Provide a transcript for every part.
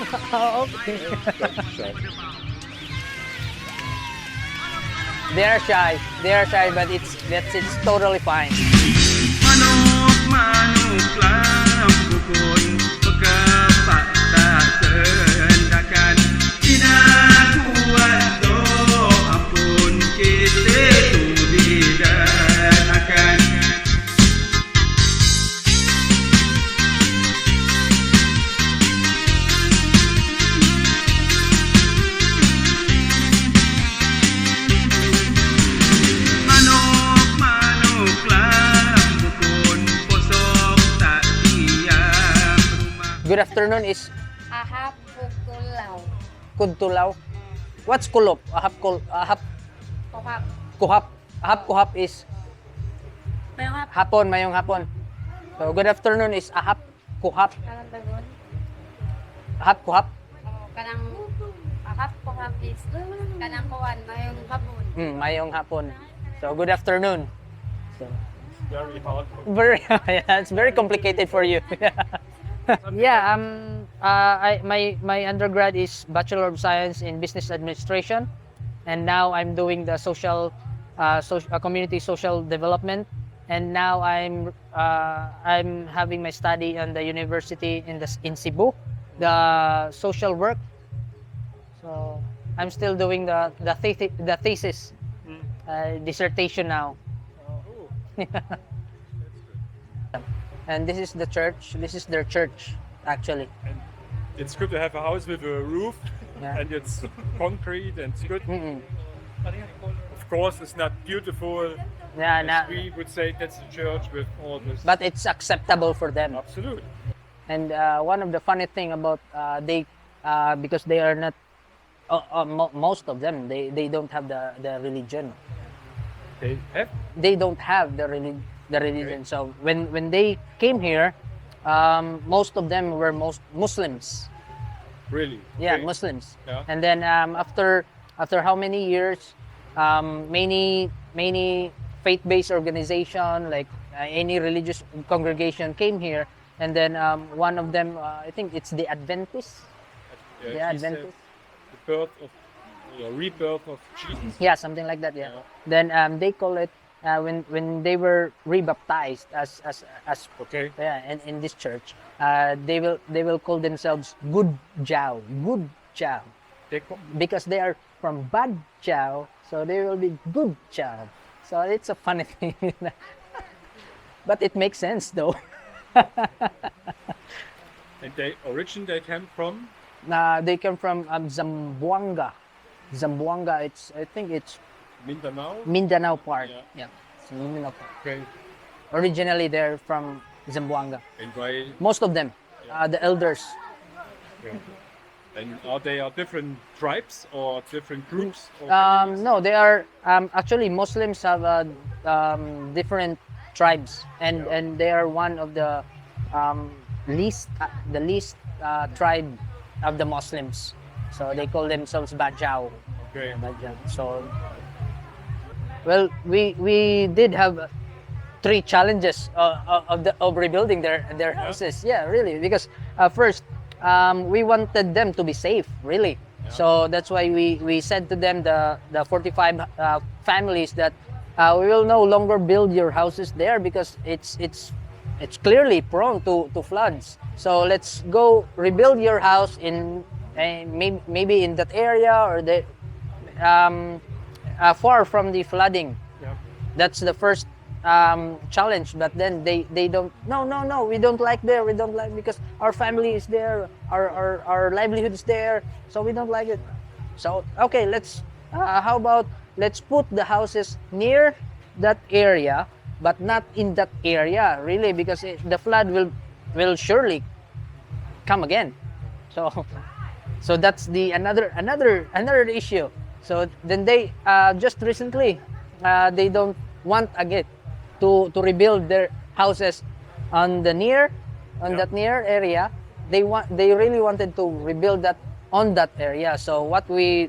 Okay. They are shy. They are shy, but it's totally fine. Manuk-manuk lang bukon pagkapatakendakan Sinakuan do ampun kita tubidan akan Manuk-manuk lang bukon posok tak iyang rumah Good afternoon is Ahap pukulaw. kudtulaw. What's kulop? Ahap Kokap. kuhap. Ahap kuhap is Mayong hap. hapon, mayong hapon. So good afternoon is ahap kuhap. Kanang dagon. Ahap kuhap. Kanang ahap kokap is kanang kuwan. Mayong hapon. Mayong hapon. So good afternoon. So, Very hard. yeah, it's very complicated for you. Yeah, my undergrad is Bachelor of Science in Business Administration, and now I'm doing the community social development, and now I'm having my study on the university in Cebu, the social work. So I'm still doing the thesis dissertation now. And this is the church. This is their church, actually. And it's good to have a house with a roof, Yeah. and it's concrete and it's good. Mm-mm. Of course, it's not beautiful. Yeah, As we would say that's the church with all this. but it's acceptable for them. Absolutely. And one of the funny thing about because they are not, most of them, they don't have the religion. They have They don't have the religion. So when they came here, most of them were Muslims. really. Yeah, Okay. Muslims. Yeah. And then after how many years, many faith-based organization like any religious congregation came here, and then one of them, I think it's the Adventists. The He said Adventists. the birth of rebirth of Jesus. Yeah, something like that. Yeah. Yeah. Then they call it when they were rebaptized as Okay. yeah, in this church, they will call themselves good Jao, They co- because they are from bad Jao, so they will be good Jao. So it's a funny thing, but it makes sense though. and they came from They come from Zamboanga. Zamboanga, I think it's Mindanao. Mindanao part. Yeah. Yeah, it's Mindanao part. Okay. Originally, they're from Zamboanga. And why? Most of them, the elders. Yeah. And are they different tribes or different groups? Or No, they are actually Muslims have different tribes, and they are one of the least tribe of the Muslims. So they call themselves Bajao. Okay. Bajao. So, well, we did have 3 challenges of rebuilding their houses. Yeah, really, because first we wanted them to be safe, really. Yeah. So that's why we said to them, the 45 families, that we will no longer build your houses there because it's clearly prone to floods. So let's go rebuild your house in maybe in that area or far from the flooding. Yeah. That's the first challenge. But then they don't. No, we don't like there. We don't like because our family is there. Our livelihood is there. So we don't like it. So okay, how about let's put the houses near that area, but not in that area, really, because the flood will surely come again. So that's the another issue. So then they just recently they don't want again to rebuild their houses on that near area. They really wanted to rebuild that on that area. So what we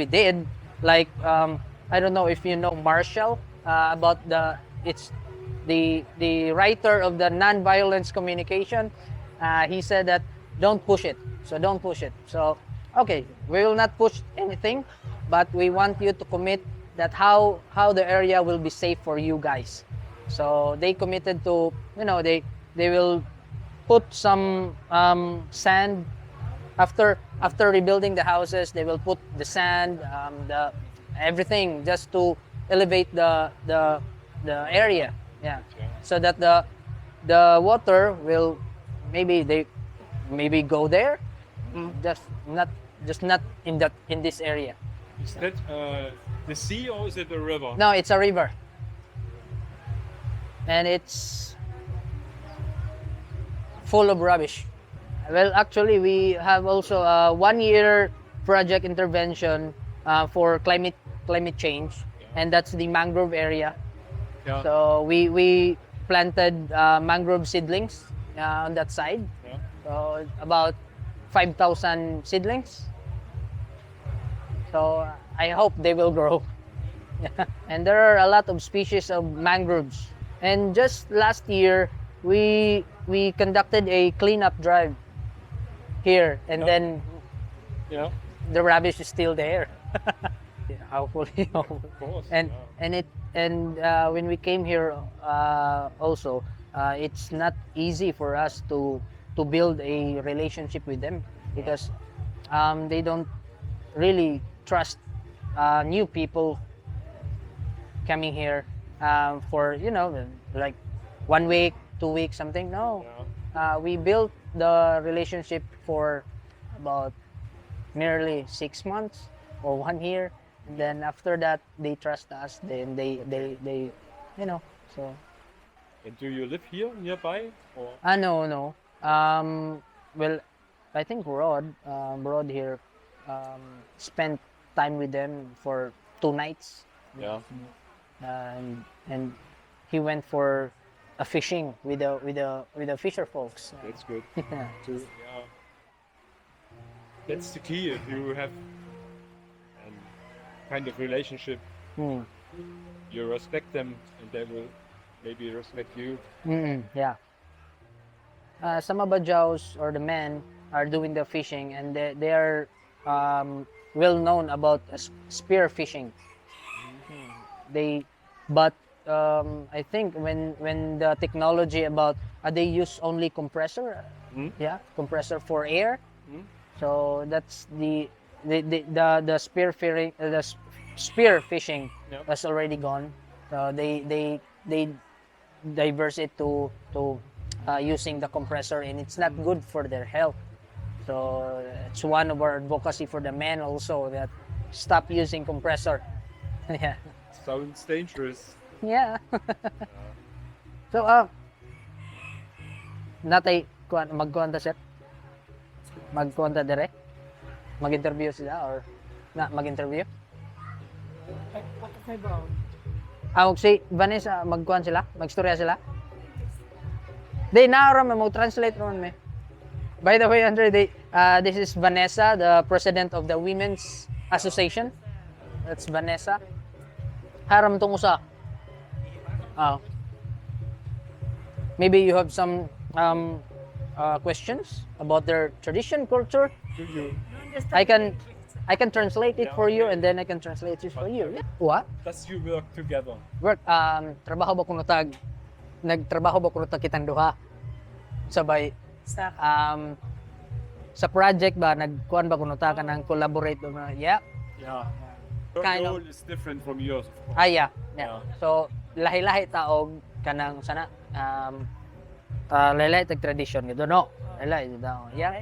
did, like I don't know if you know Marshall about the writer of the nonviolence communication. He said that don't push it. So don't push it. So okay, we will not push anything, but we want you to commit that how the area will be safe for you guys. So they committed to, you know, they will put some sand after rebuilding the houses. They will put the sand, the everything, just to elevate the area. Yeah, so that the water will maybe go there, just not in this area. Is that the sea or is it a river? No, it's a river, and it's full of rubbish. Well, actually, we have also a 1-year project intervention for climate change, and that's the mangrove area. Yeah. So we planted mangrove seedlings on that side. Yeah. So about 5,000 seedlings. So I hope they will grow. And there are a lot of species of mangroves. And just last year, we conducted a cleanup drive here, and then Yeah. the rubbish is still there. Hopefully. Of course. and yeah. when we came here also, it's not easy for us to build a relationship with them, because they don't really trust new people coming here for, you know, like 1 week, 2 weeks, something. No, we built the relationship for about nearly 6 months or 1 year. And then after that, they trust us. Then they you know. So And do you live here nearby? Or no. Well, I think Rod here spent time with them for 2 nights. yeah. And he went for a fishing with the fisher folks. That's good. Yeah. Yeah. That's the key. If you have a kind of relationship, Mm. you respect them, and they will maybe respect you. Yeah. Sama Bajaos, or the men, are doing the fishing, and they are well known about spear fishing. But I think when the technology about they use only compressor, compressor for air. So that's the spear fishing Yep. was already gone. So they diverse it to using the compressor, and it's not good for their health. So it's one of our advocacy for the men also, that stop using compressor. Yeah. Sounds dangerous. Yeah. So natay magkuan ta sir. Magkuan ta dire. Mag-interview sila or mag-interview? Si Vanessa, magkuhan sila? Magstorya sila? They naara mag-translate naman me. By the way, Andre, this is Vanessa, the president of the Women's Association. That's Vanessa. Haram tong usa. Maybe you have some questions about their tradition, culture. Do you? I can translate it for you, and then I can translate it for you. Yeah. What? Does you work together? Work, trabaho ba kuno tag nagtrabaho ba kuno tag kitang duha sabay sa project ba nagkuan ba kuno ta kanang collaborate ba? Yeah. Yeah. Her Kind of. role is different from yours, of course. Yeah. Yeah. So lahi-lahi taog kanang sana lahi-lahi tag tradition gito no. Lahi-lahi daw. Yeah.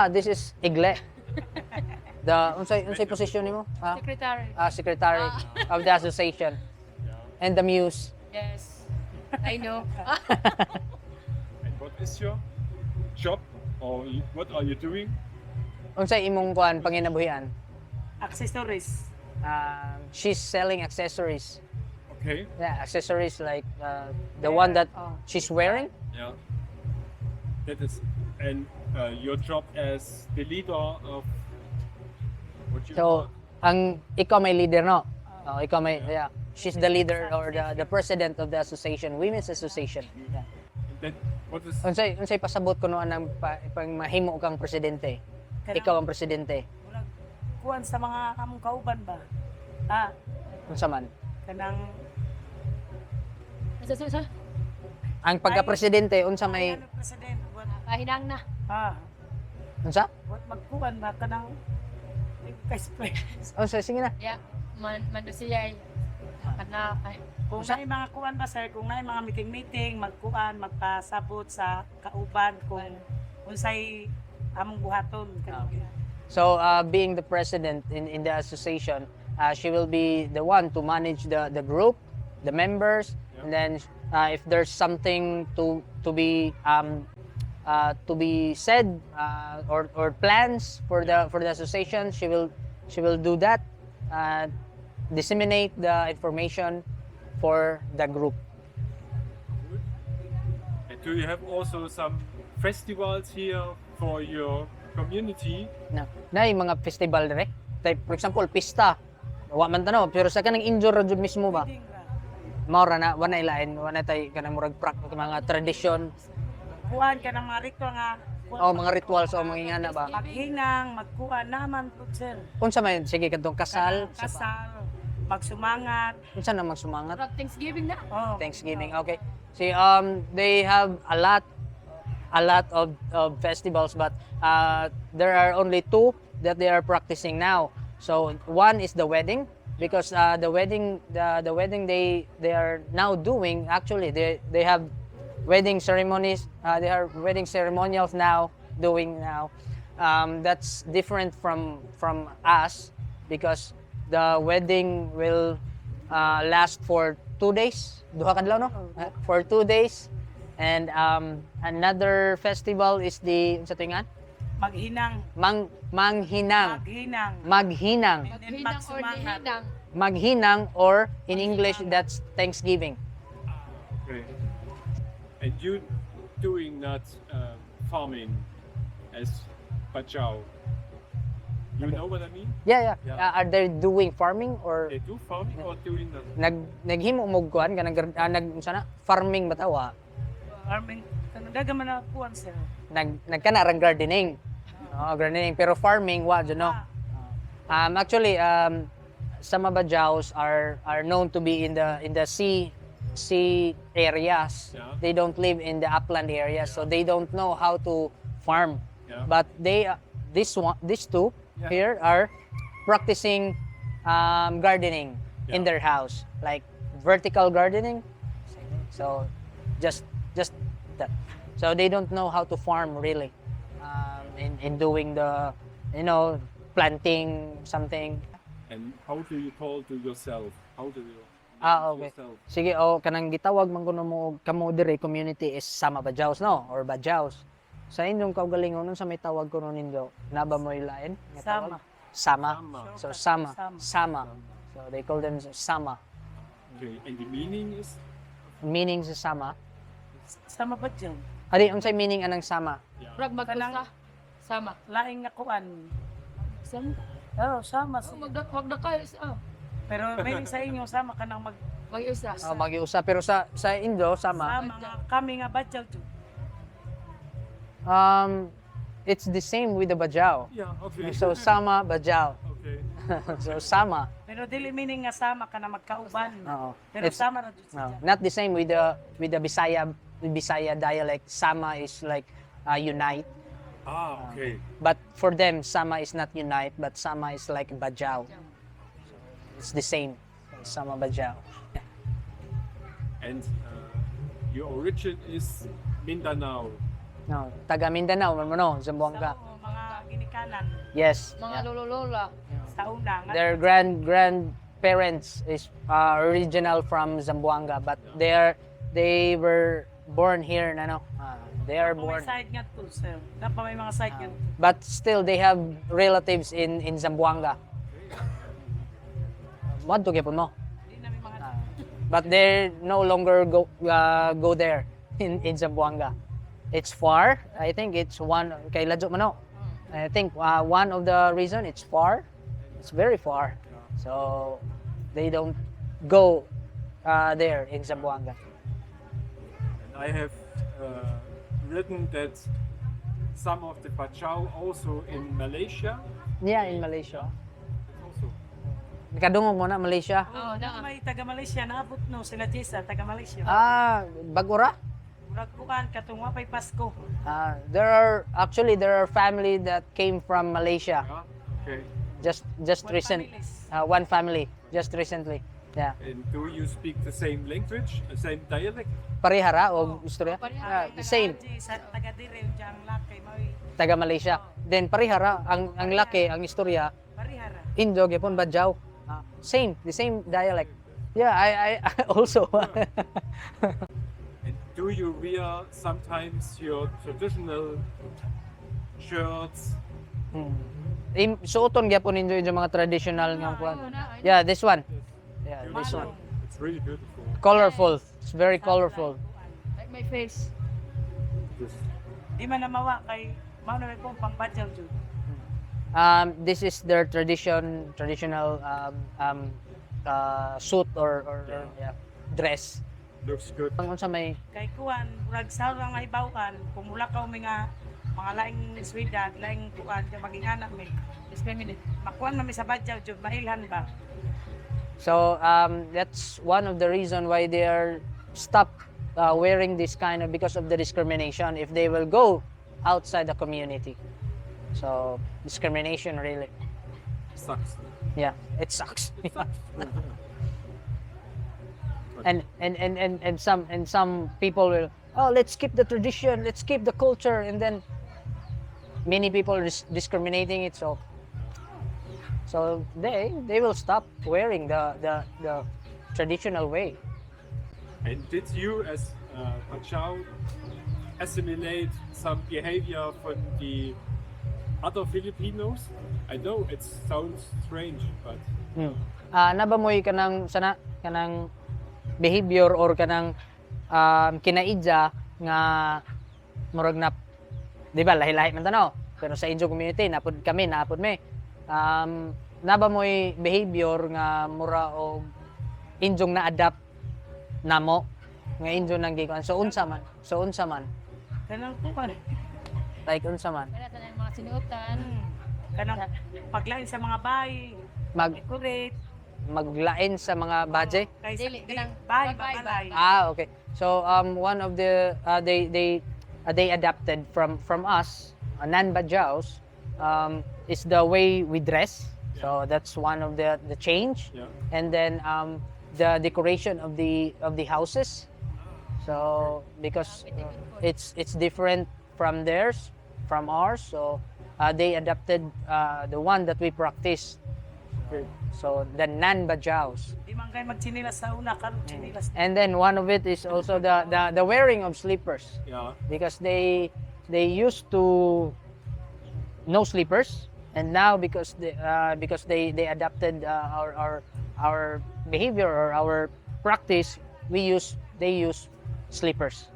This is Igles. The unsay position nimo? Secretary. Secretary of the association. And the muse. Yes. I know. And what is your job, or what are you doing? Unsay imong kuan panginabuhian? Accessories. She's selling accessories. Okay. Yeah, accessories like the one that she's wearing. Yeah. That is, and your job as the leader of what you So, ikaw may leader, no? Ikaw may, yeah. She's the leader or the president of the association, Women's Association. Yeah. that What is Unsay pasabot kuno anang pang mahimo kang presidente? Ikaw ang presidente. Murag kuan sa mga among kauban ba? Ah, Unsa man? kanang Sa Ang pagka-presidente unsa may ano president buat kahinang na. unsa? buat magkuan ba kanang vice president. Unsa sige na. Ya, mando siya ay kana ay Kung may mga kuan ba sir, kung may mga meeting magkuan, magpasabot sa kauban kung unsay among buhaton kanang So being the president in the association, she will be the one to manage the group, the members, and then if there's something to be said or plans for the association, she will do that, disseminate the information for the group. good? And do you have also some festivals here for your community? Na yung mga festival dire. Type, for example, pista. Wa man tanaw, pero sa kanang indoor ra jud mismo ba? Wedding ra. Maura na wala ilain, wala tay kanang murag mga tradisyon, Kuan ka ng mga ritual nga o mga rituals o mga ingana ba? maghinang, magkuan naman po sir. Unsa man sige kadtong kasal, Kanang kasal, magsumangat. unsa na magsumangat? Murag Thanksgiving na. Oh. Thanksgiving. Okay. See, they have a lot of festivals, but there are only two that they are practicing now. So one is the wedding, because the wedding they are now doing, actually they have wedding ceremonies. They are wedding ceremonials now doing now. That's different from us, because the wedding will last for 2 days. Duha ka adlaw, no? For 2 days. And another festival is the unsa to nga? Maghinang. Manghinang. Maghinang. Maghinang. And then Hinang or magsumangat. dihinang. Maghinang, or in English that's Thanksgiving. Okay. And you doing not farming as Bajao. You know what I mean? Yeah. Yeah. Are they doing farming or They do farming or doing that? naghimo mo kuan kanang unsa na? Farming batawa. Farming. Kanang daga man na kuan sir. Nagkanarang gardening. Gardening, pero farming wa jud no. Actually, Sama Bajaos are known to be in the sea areas. Yeah. They don't live in the upland areas, so they don't know how to farm. Yeah. But these two Yeah. here are practicing gardening in Yeah. their house, like vertical gardening. So just that. So they don't know how to farm really, in doing the planting something. And how do you call to yourself? How do you Okay. yourself? Sige, kanang gitawag man kuno mo kamo dire community is Sama Bajaos, no? Or Bajaos. Sa inyong kaugalingon sa may tawag kuno nindo, naba mo ilain? Nga tawag? Sama. Sama. So Sama. So they call them Sama. Okay. And the meaning is? Meaning sa Sama. Sama ba dyan? Adi unsay meaning anang Sama? Yeah. Murag mag-usa. Sama. Laing nga kuan. Sama. Oh, sama. Magdakay sa. Pero may sa inyo sama ka nang Mag-usa. Magiusa, pero sa Indo Sama. sama nga kami nga badyaw jud. It's the same with the Bajao. Yeah. Okay. So Sama Bajao. Okay. So Sama. Pero dili meaning nga sama ka na magkauban. Oo. Pero It's- sama ra jud No, siya. not the same with the Bisaya dialect. Sama is like unite, Okay. but for them Sama is not unite, but Sama is like Bajao. So it's the same, Sama Bajao. And your origin is Mindanao. No, taga Mindanao, no, Zamboanga. Sa mga ginikanan Yes. Mga Yeah. lolo-lola. sa una nga Their grandparents is original from Zamboanga, but they were born here, no. They are may born, side nga to sir. Dapat may mga side nga. but still they have relatives in Zamboanga. What to mo? Di na may mga But they no longer go there in Zamboanga. It's far. I think it's one kay Ladyo Mano. I think one of the reason it's far. It's very far. So they don't go there in Zamboanga. And I have written that some of the Bajao also in Malaysia. Yeah, in Malaysia. Also. Kadungog mo na Malaysia. Oh, may taga Malaysia naabot no sila Jessa, taga Malaysia. Bagura? Murag kuan katong wa pay Pasko. There are family that came from Malaysia. Yeah. Okay. Just recent. One family just recently. Yeah. And do you speak the same language, the same dialect? Parihara o istorya? The same. Sa taga dire jang lakay may Taga Malaysia. Then parihara ang laki ang istorya parihara. Indo gyapon Bajao. The same dialect. Yeah, I also. And do you wear sometimes your traditional shirts? Suoton gyapon ninyo yung mga traditional nga kuan. Yeah, this one. Yeah, this one. It's really beautiful. Colorful. It's very colorful. Like my face. This, Di man na mawa kay mao na may pong pangbatyaw jud. This is their traditional suit or dress. looks good. Ang unsa may Kay kuan murag sa lang ay bawkan kung mula ka mga laing Sweden, laing kuan ka magingana mi. Discriminate. Makuan man mi sa badyaw jud mailhan ba. So that's one of the reason why they are stopped wearing this kind of because of the discrimination if they will go outside the community. So discrimination really, Sucks. yeah, it sucks. But and some people will let's keep the tradition, let's keep the culture, and then many people are discriminating it. So they will stop wearing the traditional way. And did you as Bajao assimilate some behavior from the other Filipinos? I know it sounds strange, but Naba mo'y kanang behavior or kanang kinaidya nga murag na di ba lahi-lahi man tanaw pero sa Indio community napud may naba mo'y behavior nga mura og Indyong na-adapt namo nga Indio nang gikuan so unsa man Kanang kuan like unsa man Kaya tanan mga sinuotan. kanang paglain sa mga bahay, decorate, maglain sa mga budget. kay sa Dili, kanang bahay bahay, bahay. Okay. So one of the they adapted from us, non-Bajaos, is the way we dress. So that's one of the change. yeah. And then the decoration of the houses. So because it's different from theirs, from ours. So they adapted the one that we practice. So the non-Bajaos. Di man kay magtsinilas sa una karon tsinilas. And then one of it is also the wearing of slippers Yeah. because they used to no slippers and now because they adapted our behavior or our practice they use slippers.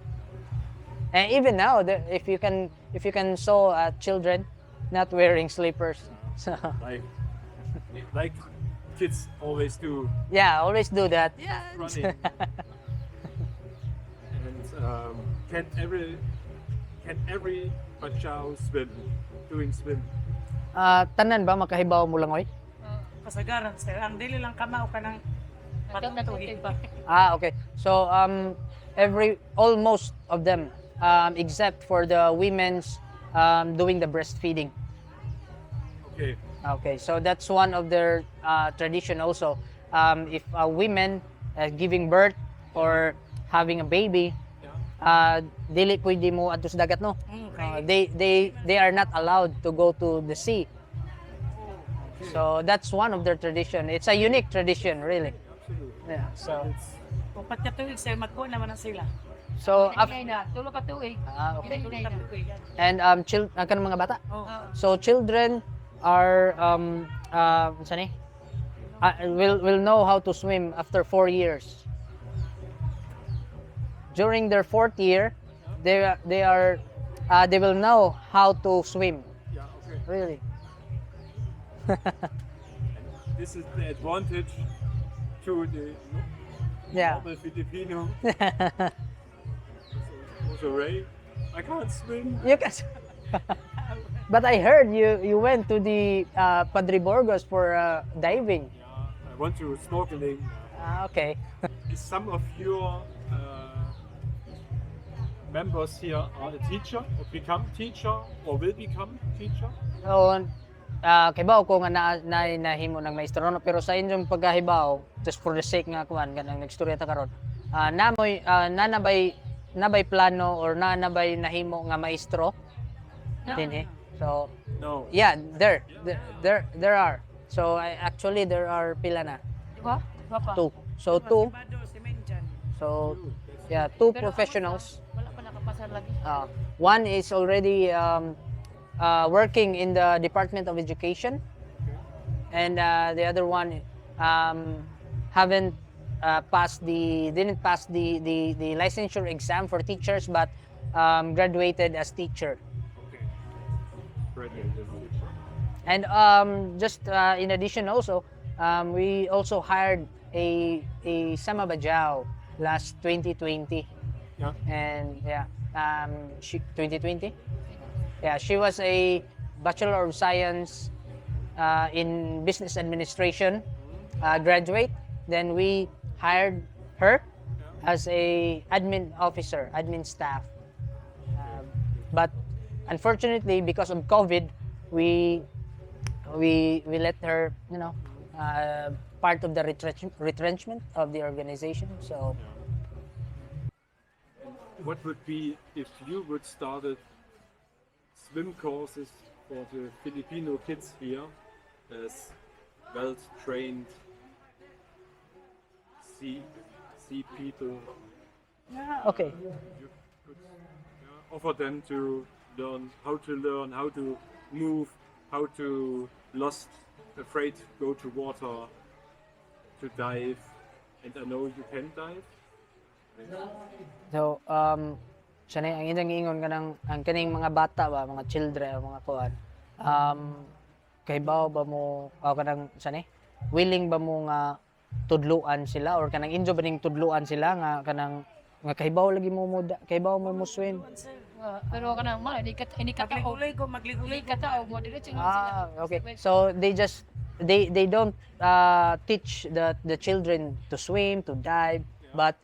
And even now if you can saw children not wearing slippers. So Like kids always do, yeah, always do that. running. And can every Bajao swim? Swim? Tanan ba makahibaw mo lang oy? Kasagaran sir, ang dili lang kamao kanang patutuhi. Okay. So almost of them, except for the women's doing the breastfeeding. Okay. Okay, so that's one of their tradition also. If women giving birth or having a baby, dili pwede mo adto sa dagat no. They are not allowed to go to the sea. So that's one of their tradition. It's a unique tradition, really. Absolutely. Yeah. So Kung pagkatuig sir magkuha naman na sila. Tulo ka tuig. Okay. Tuloy ka tuig yan. And kanang mga bata. Oh. So children are will know how to swim after 4 years. During their 4th year, they will know how to swim. Yeah. Okay. Really. This is the advantage to the Yeah. normal Filipino. Also Ray. I can't swim. You can. But I heard you went to the Padre Burgos for diving. Yeah, I want to snorkeling. Okay. Is some of your members here are a teacher or become teacher or will become teacher? So, kibaw ko nga nahimo ng maestro no, pero sa inyong pagkahibaw, just for the sake nga kuan ganang nagstorya ta karon. Namoy nabay plano or nabay nahimo nga maestro? Dinhi. So, No. yeah, there are. So actually there are pila na? Di ba? Pa. Two. So two. Si Bato, si Menjan. So yeah, two Pero professionals. Wala pa nakapasar lagi. One is already working in the Department of Education, and the other one didn't pass the licensure exam for teachers, but graduated as teacher. Okay. Graduated teacher. And just in addition also, we also hired a Sama Bajao last 2020. Yeah. And yeah, she 2020. Yeah, she was a Bachelor of Science in Business Administration graduate. Then we hired her as a admin officer, admin staff. But unfortunately, because of COVID, we let her, part of the retrenchment of the organization. So. What would be if you would started swim courses for the Filipino kids here as well-trained sea people? Okay. You could offer them to learn, how to move, how to afraid go to water, to dive, and I know you can dive. So, sanay ang inyong ingon kanang ang kaning mga bata ba, mga children, mga kuan. Kay ba mo kanang sanay? Willing ba mo nga tudluan sila or kanang injo ba ning tudluan sila nga kanang nga kahibaw lagi mo kahibaw mo swim? Pero kanang mo hindi ka tao. Magliguloy ka tao mo diretso sila. Okay. So they don't teach the children to swim, to dive, but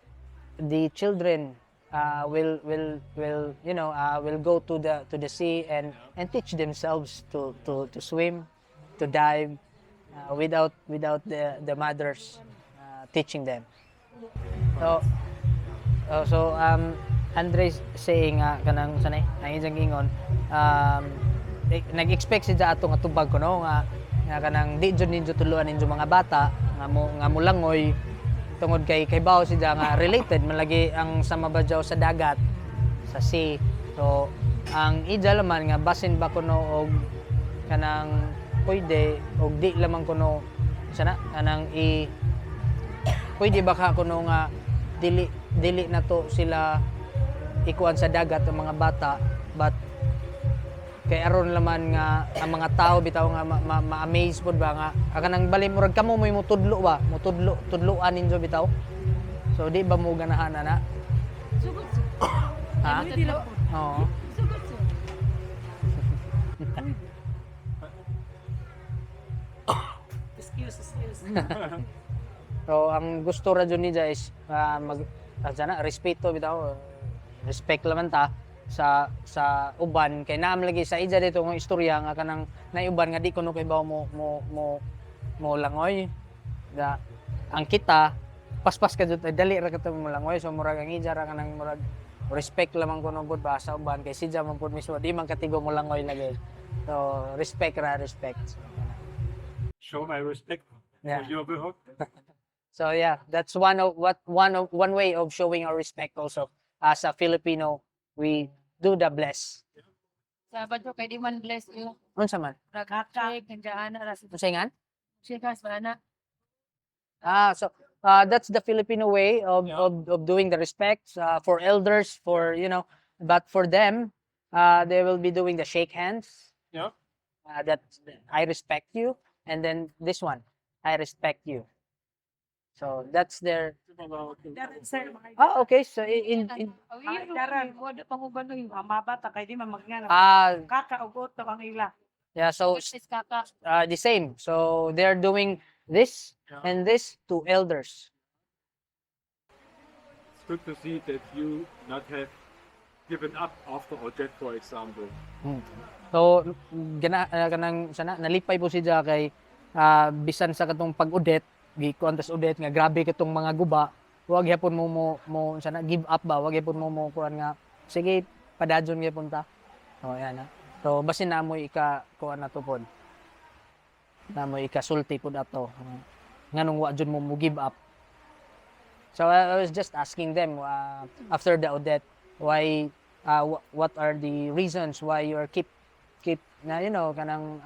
the children will go to the sea and teach themselves to swim, to dive without the mothers teaching them. So Andres saying kanang sanay ang inyong ingon nag-expect siya atong atubag ko no nga kanang di jud ninyo tuluan ninyo mga bata nga mulangoy tungod kay bawo siya nga related malagi ang Sama Bajao sa dagat sa sea. So ang ija laman nga basin ba kuno og kanang pwede og di lamang kuno sana kanang pwede ba ka kuno nga dili na to sila ikuan sa dagat ang mga bata, but kay aron laman nga ang mga tao bitaw nga ma-amaze pud ba nga kanang bali murag kamo mo tudlo ba mo tudloan ninyo bitaw, so di ba mo ganahan na Sugod. ha oo Sugod. Excuse. So ang gusto ra jud niya is respeto bitaw, respect laman ta sa uban kay naam lagi sa ija dito ng istorya nga kanang naiuban nga di kuno kay bawo mo langoy da ang kita paspas ka jud dali ra ka mo langoy, so murag ang ija ra kanang murag respect lamang kuno gud ba sa uban kay sidya man pud mismo di man katigo mo langoy lagi, so respect. Show my respect Yeah. for your work. So yeah, that's one way of showing our respect also. As a Filipino, we do the bless. Sa Bato kay di man bless you. Unsa man? Ragakak kanjana ra sa Unsay ngan? sikas ba na. So that's the Filipino way of doing the respect for elders, but for them, they will be doing the shake hands. Yeah. That I respect you, and then this one, I respect you. So that's their. Daran sir, mga Oh, okay. So in daran, wala pang uban yung mga bata kay di man magngana. Kaka-ugot to ang ila. yeah. So Is kaka. the same. So they're doing this and this to elders. It's good to see that you not have given up after Odette, for example. So kanang sana nalipay po siya kay bisan sa katong pag-udet, gikuan tas udet nga grabe katong mga guba, wag gyapon mo sana give up ba, wag gyapon mo kuan nga sige padadyon gyapon ta. Oh yan na. So basin na mo kuan na to pod. Na mo ikasulti pod ato. Nganong wa jud mo give up. So I was just asking them after the audit why what are the reasons why you are keep na kanang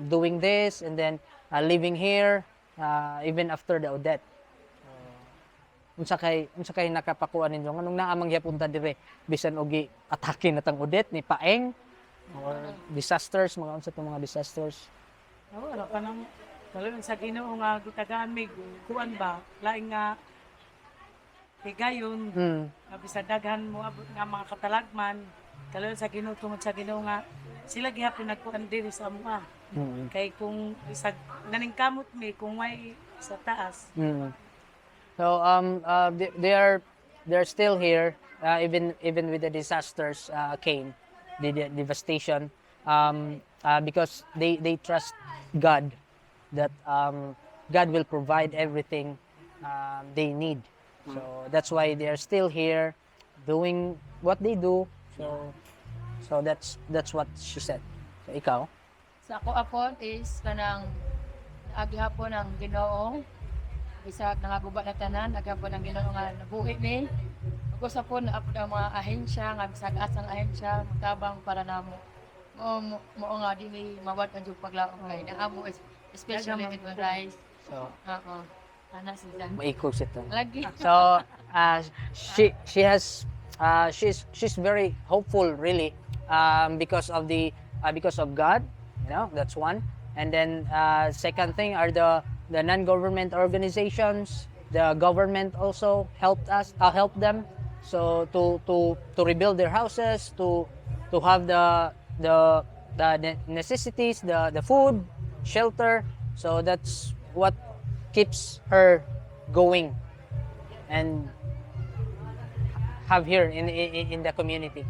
doing this and then living here even after the audit. Unsa kay nakapakuan ninyo nganong naa mangyapunta dire bisan og atake na tang audit ni paeng or disasters mga unsa tong mga disasters. Wala pa nang kalon sa Ginoo nga gitagaan mig kuan ba laing nga higayon nga bisan daghan mo abot nga mga katalagman kalon sa Ginoo tungod sa Ginoo nga sila gihapon nagkuan diri sa amuha. Kay kung isag naningkamot mi kung may sa taas. So they're still here even with the disasters came the devastation because they trust God that God will provide everything they need. So that's why they're still here doing what they do. So that's what she said. So ikaw? Sa ako apon is kanang agihapon ang Ginoo. Bisag nangaguba na tanan, agihapon ang Ginoo nga nabuhi ni. Ug sa pon apod ang mga ahensya nga bisag asang ahensya mutabang para namo. Mo nga dili mawad ang jud paglaom kay naamo especially with rice. So Ana sila. maikog siya to. Lagi. So she's very hopeful really because of God, that's one. And then second thing are the non-government organizations. The government also help them so to rebuild their houses, to have the necessities, the food, shelter. So that's what keeps her going and have here in the community.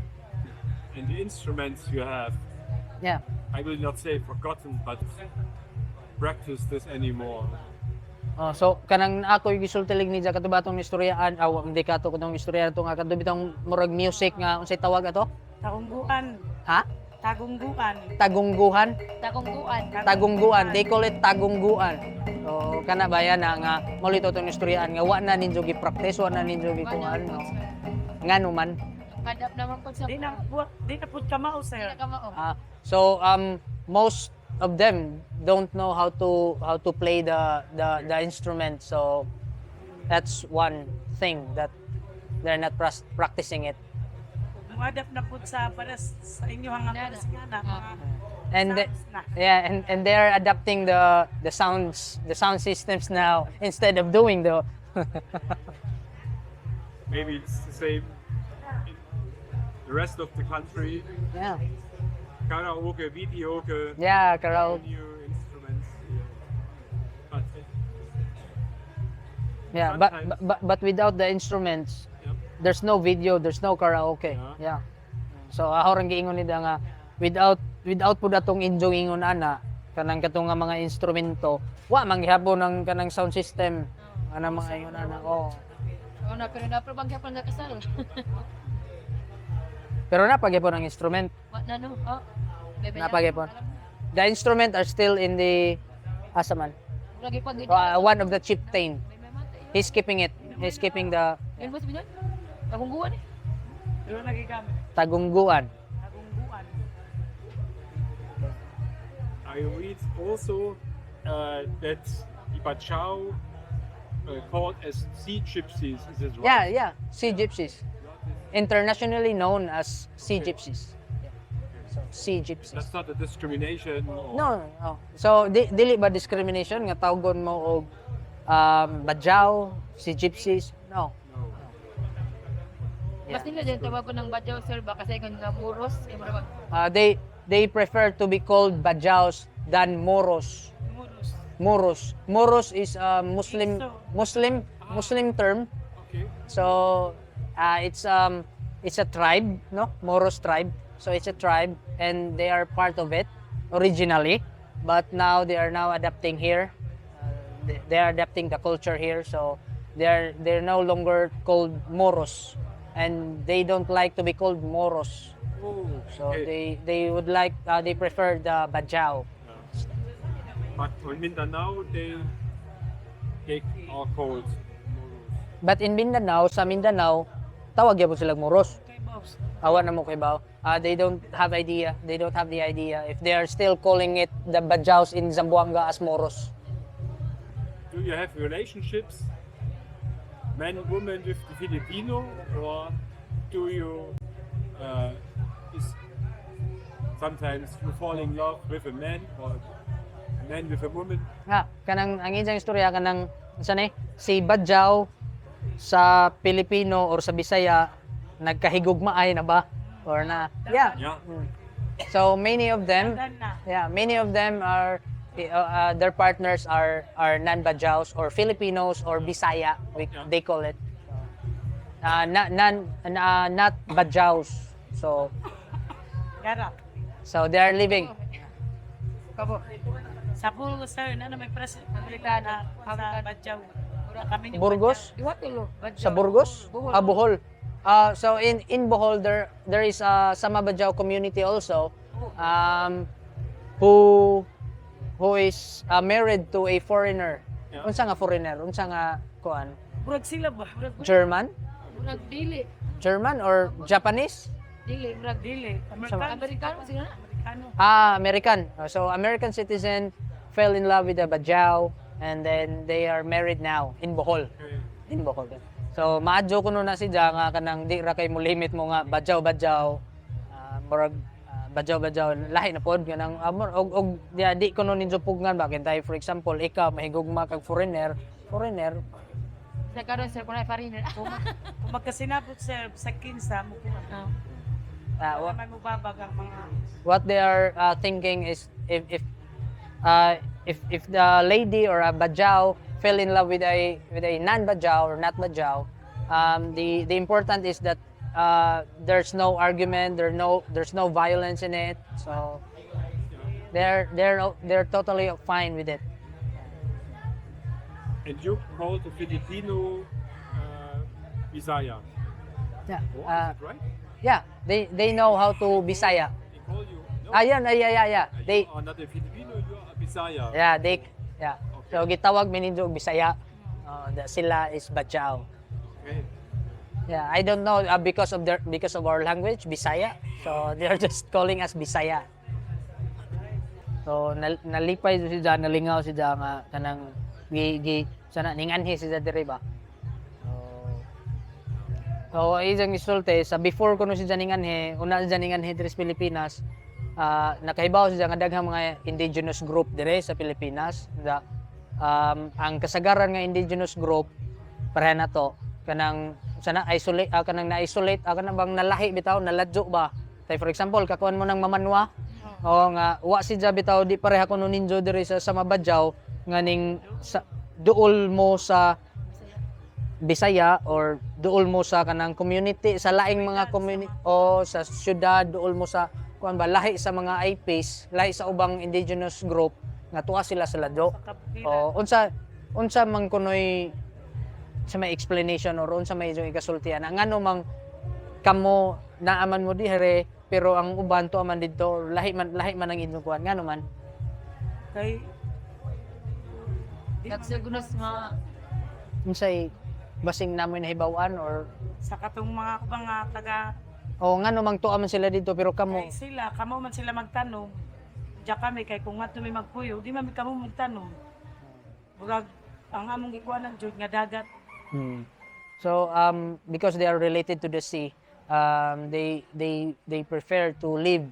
And the instruments you have, Yeah. I will not say forgotten, but practice this anymore. So kanang ako yung gisultilig ni katubatong istoryaan hindi kato katong istorya to nga kadubitong murag music nga unsay tawag ato? Tagungguan. Ha? Tagungguan. Tagungguhan? Tagungguan. Tagungguan. They call it tagungguan. So kana ba yan nga molito tong istoryaan nga wa na ninyo gi-practice, wa na ninyo gikuan. Ngano man? Kadap naman pag sa Di na pud kamao sir. kamao. So most of them don't know how to play the instrument, so that's one thing that they're not practicing it. Muadap na pud sa para sa inyo hanga palasingana mga And sounds na. and they're adapting the sound systems now instead of doing the Maybe it's the same in the rest of the country. yeah Karaoke, videoke, karaoke. new instruments. But But without the instruments, Yep. there's no video, there's no karaoke. Yeah. So ako ring giingon nila nga without pud atong enjoying ana kanang katong nga mga instrumento, wa man gihapon ang kanang sound system ana mga ingon ana. Na pero na bang gyapon na kasal. Pero napagipon ang instrument. Wa na no. Napagipon. The instrument are still in the asaman. Lagi pag One of the chieftain. He's keeping it. He's keeping the Yan ba sabihin? Tagungguan eh. Pero nagigamit. tagungguan. Tagungguan. I read also that the Bajao called as Sea Gipsys. Is this right? Yeah. Sea Gipsys. Internationally known as Sea Gipsys. So, Sea Gipsys. That's not a discrimination. Or... No. So dili ba discrimination nga tawgon mo og Bajao, Sea Gipsys. No. No. Yeah. Mas nila din tawag ko ng Bajao, sir, ba? Kasi kung nga Muros, They prefer to be called Bajaos than Moros. Muros. Moros is a Muslim term. Okay. So it's a tribe, no? Moros tribe. So it's a tribe, and they are part of it originally, but now they are now adapting here. They are adapting the culture here, so they're no longer called Moros, and they don't like to be called Moros. Oh, So okay. they would like they prefer the Bajao. But on Mindanao, they are called Moros. But in Mindanao, sa Mindanao, tawag yapon silang Moros. Kay boss. Awa na mo kay Bao. They don't have idea. They don't have the idea if they are still calling it the Bajaos in Zamboanga as Moros. Do you have relationships, man, woman with the Filipino, or do you sometimes you fall in love with a man or a man with a woman? Nga, kanang ang isang istorya kanang saan si Bajao sa Pilipino or sa Bisaya nagkahigugmaay na ba or na yeah. Yeah. So many of them Dan na. many of them are their partners are non-Bajaos or Filipinos or Bisaya they call it. Not Bajaos. Gara. So they are living Kabo. Sa Burgos, sir, na may president na sa Bajao. Kami ni Burgos. Iwa tulo. Bajao. Sa Burgos? Bohol. Bohol. So in Bohol there is a Sama Bajao community also who is married to a foreigner. Yeah. Unsa nga foreigner? Unsa nga kuan? Burag sila ba? Burag German? Murag dili. German or Japanese? Dili, murag dili. Amerikano. Amerikano sila na. Amerikano. American. So American citizen fell in love with a Bajao and then they are married now in Bohol. Okay. In Bohol. So maadyo kuno na si nga kanang di ra kay mo limit mo nga Bajao murag Bajao lahi na pod kanang og di kuno ninyo pugngan ba kay for example ikaw mahigugma kag foreigner Sa karon sir kunay foreigner. Kung magkasinabot sir sa kinsa mo what, may mubabag ang mga what they are thinking is if the lady or a Bajao fell in love with a non-Bajao or not Bajao, the important is that there's no argument, there's no violence in it, so they're totally fine with it. And you call the Filipino Visaya. Yeah, Oh, is it right? yeah, they know how to Bisaya. They call you. No, Yeah. They you are not a Filipino. You are a Visaya. yeah. So gitawag mi ninyo og Bisaya. Sila is Bajao. Okay. Yeah, I don't know because of our language Bisaya. So they're just calling us Bisaya. So nalipay siya, nalingaw siya nga kanang sana ninganhi siya diri ba. So isang isulti sa before kuno siya ninganhi, una siya ninganhi diri sa Pilipinas. Nakahibaw siya nga daghang mga indigenous group dire sa Pilipinas. Ang kasagaran nga indigenous group pareha na to kanang sana isolate kanang na-isolate kanang bang nalahi bitaw naladyo ba. Say for example kakuan mo ng mamanwa o nga wa siya bitaw di pareha kuno ninjo diri sa Sama Bajao nga ning duol mo sa Bisaya or duol mo sa kanang community sa laing mga community o sa syudad duol mo sa kuan ba lahi sa mga IPs lahi sa ubang indigenous group nga tuwa sila sa ladyo o unsa man kunoy sa may explanation or unsa may yung ikasultian ang ano mang kamo naaman mo dihere pero ang uban to man didto lahi man ang inyong kuan ngano man kay Nagsagunos mga unsay basing namoy nahibaw-an or sa katong mga taga o ngano mang tuwa man sila dito pero kamo kay sila kamo man sila magtanong diya kami kay kung ato may magpuyo di man kamo magtanong burag ang among gikuanan jud nga dagat. So because they are related to the sea, they prefer to live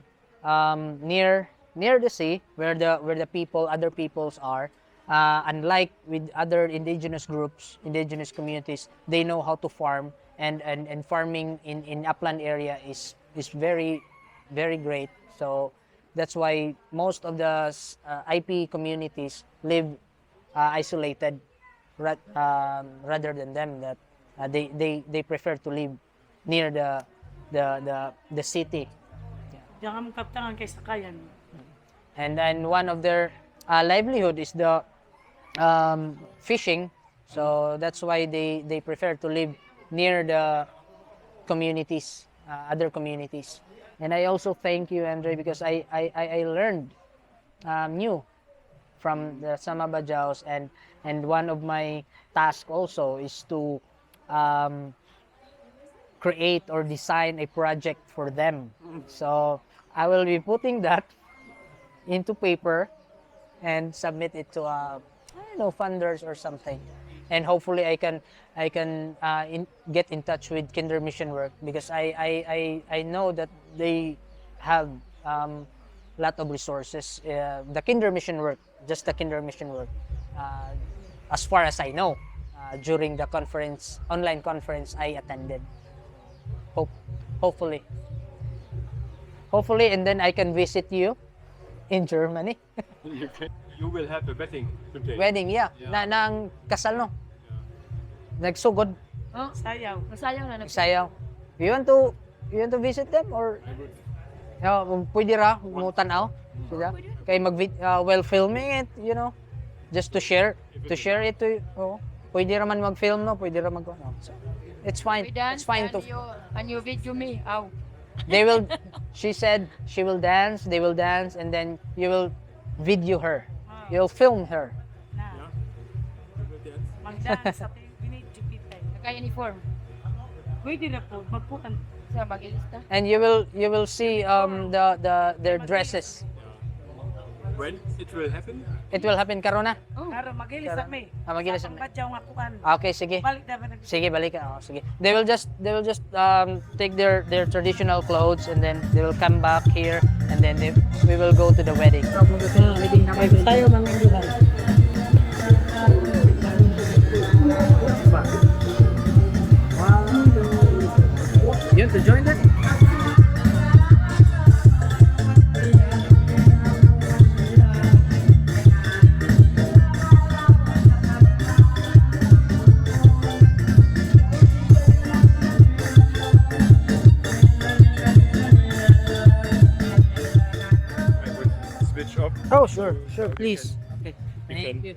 near the sea where the other peoples are, unlike with other indigenous groups, indigenous communities, they know how to farm, and farming in upland area is very, very great. So that's why most of the IP communities live isolated, rather than them that they prefer to live near the city. Diyan ka mong kaptangan kay sakayan. And then one of their livelihood is the fishing. So that's why they prefer to live near the communities, other communities. And I also thank you, Andre, because I learned new from the Sama Bajaos, and one of my tasks also is to create or design a project for them. So I will be putting that into paper and submit it to I don't know, funders or something, and hopefully I can get in touch with Kinder Mission Work, because I know that they have lot of resources. The Kinder Mission Work, just the Kinder Mission Work, as far as I know, during the conference, online conference I attended. Hopefully, and then I can visit you in Germany. You will have a wedding today. Wedding, yeah. Yeah. Nang kasal, no? Nagsugod, Oh, Sayaw. masayang na nagsayaw. You want to visit them, or pwede ra mo tanaw sila kay while filming it, just to share it to pwede ra man mag-film, no? Pwede ra so, it's fine. It's fine to and you video me. Ow. they will she said she will dance, they will dance, and then you will video her. You'll film her. Na. Yeah. You will dance. Mag-dance sa pinag-GP. Naka-uniform. Pwede na po. Magpuan. Sa mag-ilista. And you will see their dresses. When it will happen? It will happen karon na. Oh. Karo, mag-ilis na may. Magilis Sa pangbatyaw nga kuan. Okay, sige. Balik na ba nag- Sige, balik ka. Sige. They will just take their traditional clothes, and then they will come back here, and then we will go to the wedding. Tayo mga induhan. You want to join that? I would switch off. Oh, sure, please. Okay. We Thank can you.